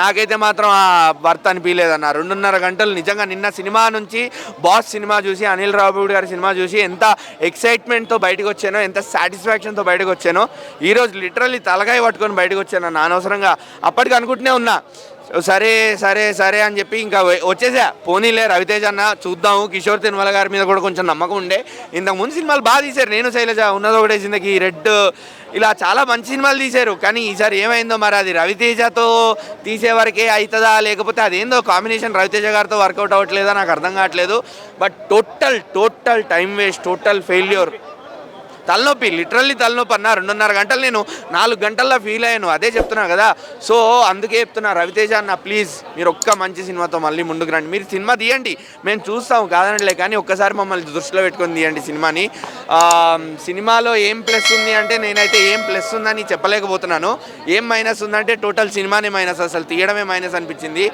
నాకైతే మాత్రం ఆ వర్త్ అనిపించలేదన్న. 2.5 గంటలు నిజంగా నిన్న సినిమా నుంచి బాస్ సినిమా చూసి, అనిల్ రావిపూడి గారి సినిమా చూసి ఎంత ఎక్సైట్మెంట్తో బయటకు వచ్చానో, ఎంత సాటిస్ఫాక్షన్తో బయటకు వచ్చానో, ఈరోజు లిటరల్లీ తలకాయ పట్టుకొని బయటకు వచ్చాను అన్న. అనవసరంగా అప్పటికి అనుకుంటూనే ఉన్నా, సరే సరే సరే అని చెప్పి ఇంకా వచ్చేసా. పోనీలే రవితేజ అన్న చూద్దాము, కిషోర్ తిరుమల గారి మీద కూడా కొంచెం నమ్మకం ఉండే. ఇంతకు ముందు సినిమాలు బాగా తీశారు, నేను శైలజ, ఉన్నది ఒకటే జిందగీ, రెడ్, ఇలా చాలా మంచి సినిమాలు తీశారు. కానీ ఈసారి ఏమైందో మరి, అది రవితేజతో తీసే వరకే అవుతుందా, లేకపోతే అదేందో కాంబినేషన్ రవితేజ గారితో వర్కౌట్ అవ్వట్లేదా నాకు అర్థం కావట్లేదు. But total time waste, total failure, తలనొప్పి, లిటరల్లీ తలనొప్పి అన్న. 2.5 గంటలు నేను 4 గంటల్లో ఫీల్ అయ్యాను, అదే చెప్తున్నా కదా. సో అందుకే చెప్తున్నా, రవితేజ అన్న ప్లీజ్ మీరు ఒక్క మంచి సినిమాతో మళ్ళీ ముందుకు రండి. మీరు సినిమా తీయండి, మేము చూస్తాము కాదనట్లే, కానీ ఒక్కసారి మమ్మల్ని దృష్టిలో పెట్టుకొని తీయండి సినిమాని. సినిమాలో ఏం ప్లస్ ఉంది అంటే, నేనైతే ఏం ప్లస్ ఉందని చెప్పలేకపోతున్నాను. ఏం మైనస్ ఉందంటే టోటల్ సినిమానే మైనస్, అసలు తీయడమే మైనస్ అనిపించింది.